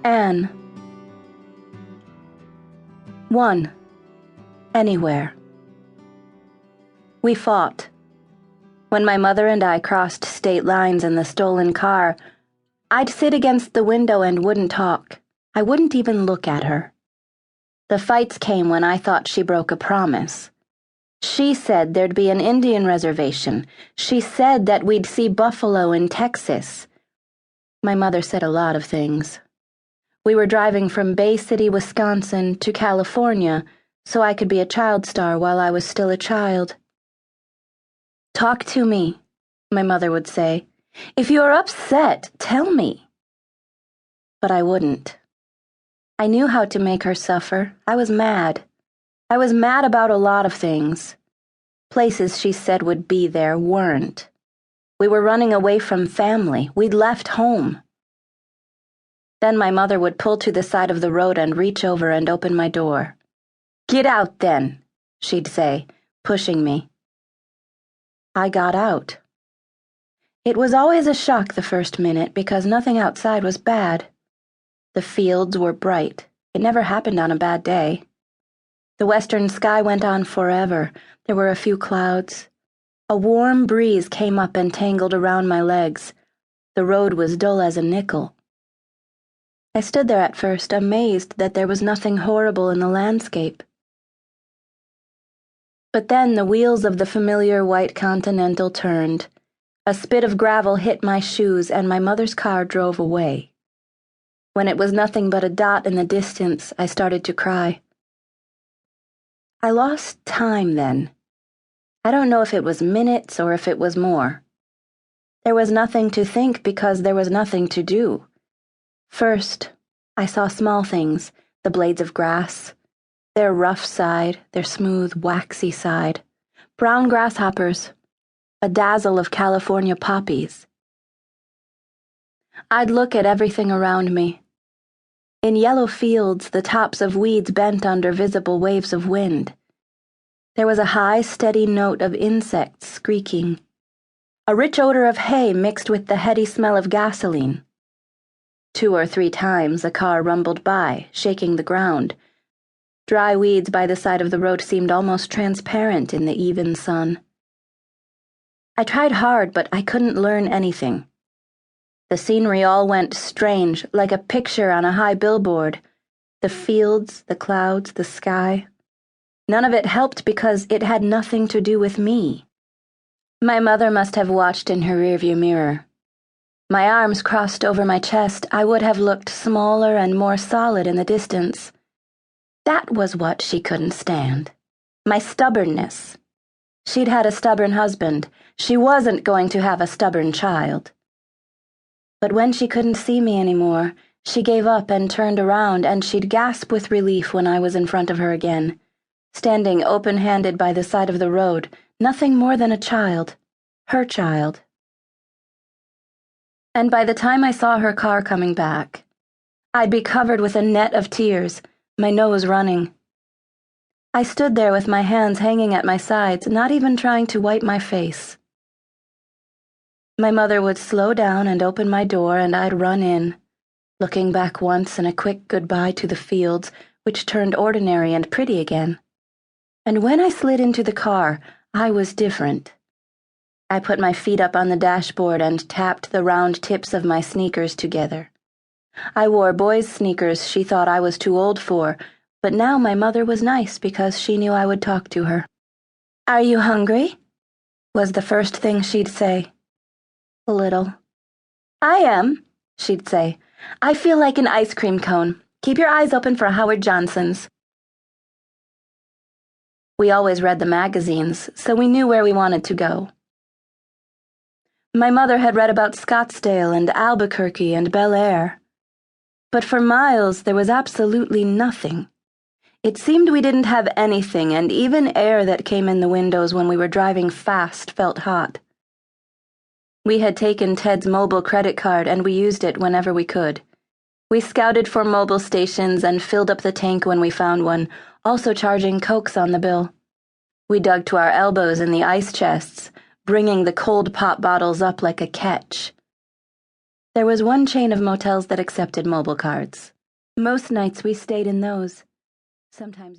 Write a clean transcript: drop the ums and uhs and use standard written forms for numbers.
Anne. 1. Anywhere. We fought. When my mother and I crossed state lines in the stolen car, I'd sit against the window and wouldn't talk. I wouldn't even look at her. The fights came when I thought she broke a promise. She said there'd be an Indian reservation. She said that we'd see buffalo in Texas. My mother said a lot of things. We were driving from Bay City, Wisconsin to California so I could be a child star while I was still a child. "Talk to me," my mother would say. "If you're upset, tell me." But I wouldn't. I knew how to make her suffer. I was mad. I was mad about a lot of things. Places she said would be there weren't. We were running away from family. We'd left home. Then my mother would pull to the side of the road and reach over and open my door. "Get out, then," she'd say, pushing me. I got out. It was always a shock the first minute because nothing outside was bad. The fields were bright. It never happened on a bad day. The western sky went on forever. There were a few clouds. A warm breeze came up and tangled around my legs. The road was dull as a nickel. I stood there at first, amazed that there was nothing horrible in the landscape. But then the wheels of the familiar white Continental turned. A spit of gravel hit my shoes, and my mother's car drove away. When it was nothing but a dot in the distance, I started to cry. I lost time then. I don't know if it was minutes or if it was more. There was nothing to think because there was nothing to do. First, I saw small things, the blades of grass, their rough side, their smooth, waxy side, brown grasshoppers, a dazzle of California poppies. I'd look at everything around me. In yellow fields, the tops of weeds bent under visible waves of wind. There was a high, steady note of insects squeaking. A rich odor of hay mixed with the heady smell of gasoline. 2 or 3 times a car rumbled by, shaking the ground. Dry weeds by the side of the road seemed almost transparent in the even sun. I tried hard, but I couldn't learn anything. The scenery all went strange, like a picture on a high billboard. The fields, the clouds, the sky. None of it helped because it had nothing to do with me. My mother must have watched in her rearview mirror. My arms crossed over my chest, I would have looked smaller and more solid in the distance. That was what she couldn't stand. My stubbornness. She'd had a stubborn husband. She wasn't going to have a stubborn child. But when she couldn't see me anymore, she gave up and turned around, and she'd gasp with relief when I was in front of her again, standing open-handed by the side of the road, nothing more than a child, her child. And by the time I saw her car coming back, I'd be covered with a net of tears, my nose running. I stood there with my hands hanging at my sides, not even trying to wipe my face. My mother would slow down and open my door, and I'd run in, looking back once in a quick goodbye to the fields, which turned ordinary and pretty again. And when I slid into the car, I was different. I put my feet up on the dashboard and tapped the round tips of my sneakers together. I wore boys' sneakers she thought I was too old for, but now my mother was nice because she knew I would talk to her. "Are you hungry?" was the first thing she'd say. A little. "I am," she'd say. "I feel like an ice cream cone. Keep your eyes open for Howard Johnson's." We always read the magazines, so we knew where we wanted to go. My mother had read about Scottsdale and Albuquerque and Bel Air. But for miles there was absolutely nothing. It seemed we didn't have anything, and even air that came in the windows when we were driving fast felt hot. We had taken Ted's mobile credit card, and we used it whenever we could. We scouted for mobile stations and filled up the tank when we found one, also charging Cokes on the bill. We dug to our elbows in the ice chests, bringing the cold pop bottles up like a catch. There was one chain of motels that accepted mobile cards. Most nights we stayed in those. Sometimes